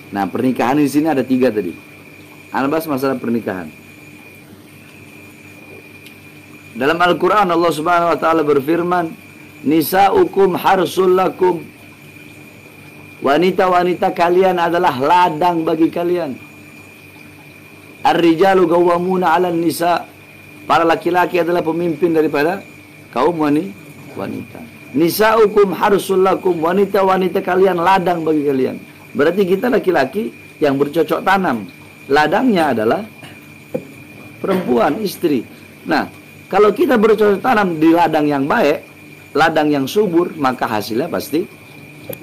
Nah, pernikahan di sini ada 3 tadi. Ana bahas masalah pernikahan. Dalam Al-Quran Allah Subhanahu wa Ta'ala berfirman, nisa'ukum harsul lakum. Wanita-wanita kalian adalah ladang bagi kalian. Ar-rijalu qawwamuna 'alan nisa. Para laki-laki adalah pemimpin daripada kaum wanita. Nisa'ukum harsul lakum. Wanita-wanita kalian ladang bagi kalian. Berarti kita laki-laki yang bercocok tanam. Ladangnya adalah perempuan, istri. Nah, kalau kita bercocok tanam di ladang yang baik, ladang yang subur, maka hasilnya pasti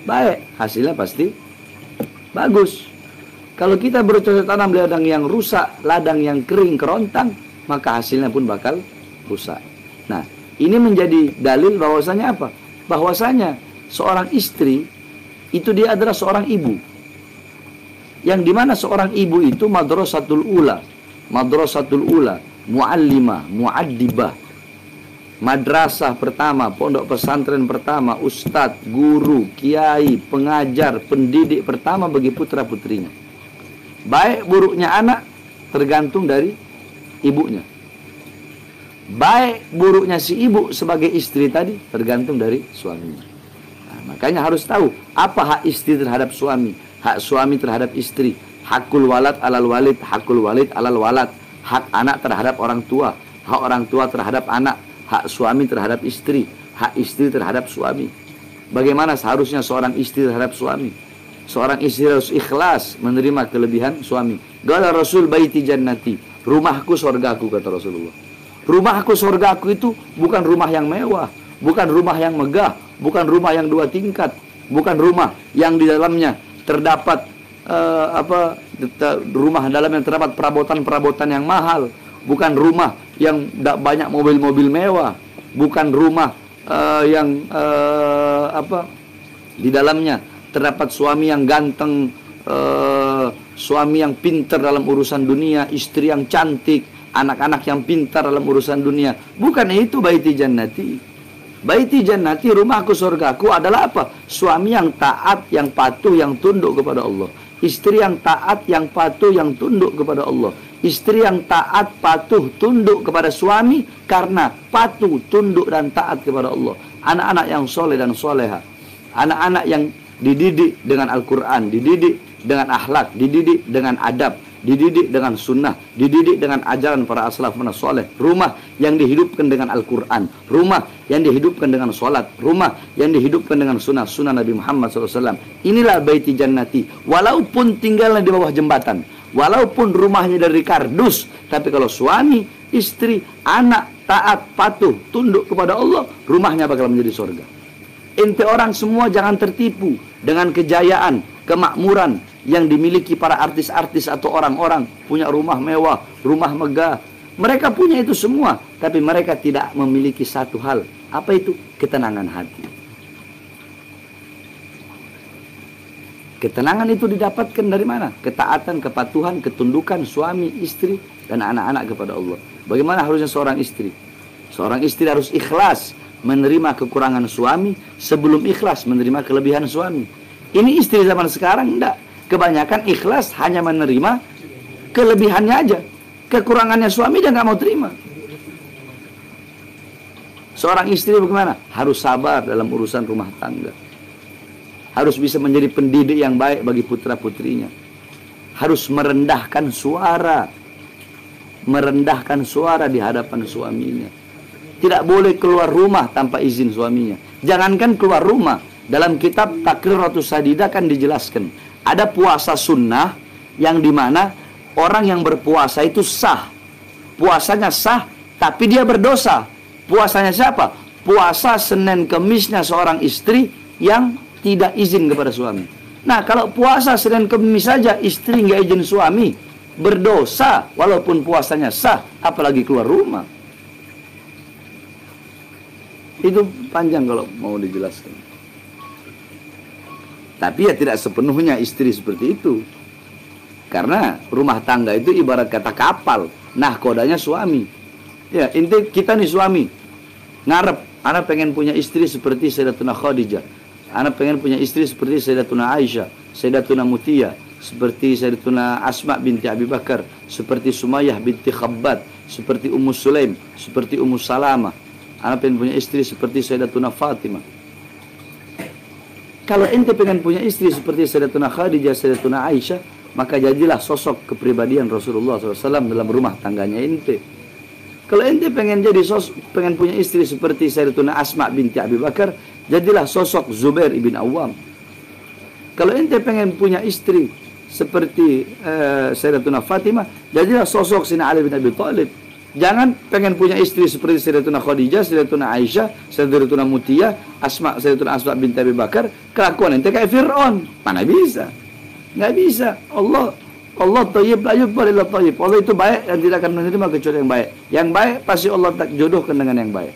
baik, hasilnya pasti bagus. Kalau kita bercocok tanam di ladang yang rusak, ladang yang kering, kerontang, maka hasilnya pun bakal rusak. Nah, ini menjadi dalil bahwasanya apa? Bahwasanya seorang istri itu dia adalah seorang ibu. Yang dimana seorang ibu itu madrasatul ula, muallimah, muaddibah, madrasah pertama, pondok pesantren pertama, ustadz, guru, kiai, pengajar, pendidik pertama bagi putra-putrinya. Baik buruknya anak tergantung dari ibunya. Baik buruknya si ibu sebagai istri tadi tergantung dari suaminya. Nah, makanya harus tahu apa hak istri terhadap suami, hak suami terhadap istri, hakul walad alal walid, hakul walid alal walad, hak anak terhadap orang tua, hak orang tua terhadap anak, hak suami terhadap istri, hak istri terhadap suami. Bagaimana seharusnya seorang istri terhadap suami? Seorang istri harus ikhlas menerima kelebihan suami. Qala Rasul baiti jannati, rumahku surgaku, kata Rasulullah. Rumahku surgaku itu bukan rumah yang mewah, bukan rumah yang megah, bukan rumah yang 2 tingkat, bukan rumah yang di dalamnya terdapat rumah dalamnya terdapat perabotan-perabotan yang mahal, bukan rumah yang banyak mobil-mobil mewah, bukan rumah yang di dalamnya terdapat suami yang ganteng, suami yang pintar dalam urusan dunia, istri yang cantik, anak-anak yang pintar dalam urusan dunia. Bukan itu baiti jannati. Baiti jannati, rumahku surgaku adalah apa? Suami yang taat, yang patuh, yang tunduk kepada Allah. Istri yang taat, yang patuh, yang tunduk kepada Allah. Istri yang taat, patuh, tunduk kepada suami karena patuh, tunduk dan taat kepada Allah. Anak-anak yang soleh dan soleha. Anak-anak yang dididik dengan Al-Quran, dididik dengan akhlak, dididik dengan adab, dididik dengan sunnah, dididik dengan ajaran para as-salafun saleh. Rumah yang dihidupkan dengan Al-Quran, rumah yang dihidupkan dengan sholat, rumah yang dihidupkan dengan sunnah Nabi Muhammad SAW. Inilah baiti jannati. Walaupun tinggalnya di bawah jembatan, walaupun rumahnya dari kardus, tapi kalau suami, istri, anak taat, patuh, tunduk kepada Allah, rumahnya bakal menjadi surga. Ente orang semua jangan tertipu dengan kejayaan, kemakmuran yang dimiliki para artis-artis atau orang-orang punya rumah mewah, rumah megah. Mereka punya itu semua, tapi mereka tidak memiliki satu hal. Apa itu? Ketenangan hati. Ketenangan itu didapatkan dari mana? Ketaatan, kepatuhan, ketundukan suami, istri, dan anak-anak kepada Allah. Bagaimana harusnya seorang istri? Seorang istri harus ikhlas menerima kekurangan suami sebelum ikhlas menerima kelebihan suami. Ini istri zaman sekarang enggak. Kebanyakan ikhlas hanya menerima kelebihannya aja. Kekurangannya suami dia nggak mau terima. Seorang istri bagaimana? Harus sabar dalam urusan rumah tangga. Harus bisa menjadi pendidik yang baik bagi putra-putrinya. Harus merendahkan suara. Merendahkan suara di hadapan suaminya. Tidak boleh keluar rumah tanpa izin suaminya. Jangankan keluar rumah, dalam kitab Taqriratus Sadidah kan dijelaskan. Ada puasa sunnah yang dimana orang yang berpuasa itu sah. Puasanya sah, tapi dia berdosa. Puasanya siapa? Puasa Senin Kemisnya seorang istri yang tidak izin kepada suami. Nah, kalau puasa Senin Kemis saja istri nggak izin suami, berdosa walaupun puasanya sah, apalagi keluar rumah. Itu panjang kalau mau dijelaskan. Tapi ya tidak sepenuhnya istri seperti itu. Karena rumah tangga itu ibarat kata kapal. Nah, kodanya suami. Ya, inti kita nih suami. Ngarep, anak pengen punya istri seperti Sayyidatuna Khadijah. Anak pengen punya istri seperti Sayyidatuna Aisyah, Sayyidatuna Mutia, seperti Sayyidatuna Asma binti Abi Bakar, seperti Sumayyah binti Khabbab, seperti Ummu Sulaim, seperti Ummu Salamah. Anda pengen punya istri seperti Sayyidatuna Fatimah. Kalau ente pengen punya istri seperti Sayyidatuna Khadijah, Sayyidatuna Aisyah, maka jadilah sosok kepribadian Rasulullah SAW dalam rumah tangganya ente. Kalau ente pengen punya istri seperti Sayyidatuna Asma binti Abi Bakar, jadilah sosok Zubair ibn Awam. Kalau ente pengen punya istri seperti Sayyidatuna Fatimah, jadilah sosok Sayyidina Ali bin Abi Thalib. Jangan pengen punya istri seperti Sayyidatuna Khadijah, Sayyidatuna Aisyah, Sayyidatuna Mutiyah, Sayyidatuna Asma binti Abi Bakar. Kelakuan ente kayak Fir'aun. Mana bisa? Nggak bisa. Allah thayyib la yuqbalu illa thayyib. Allah itu baik dan tidak akan menerima kecuali yang baik. Yang baik pasti Allah tak jodohkan dengan yang baik.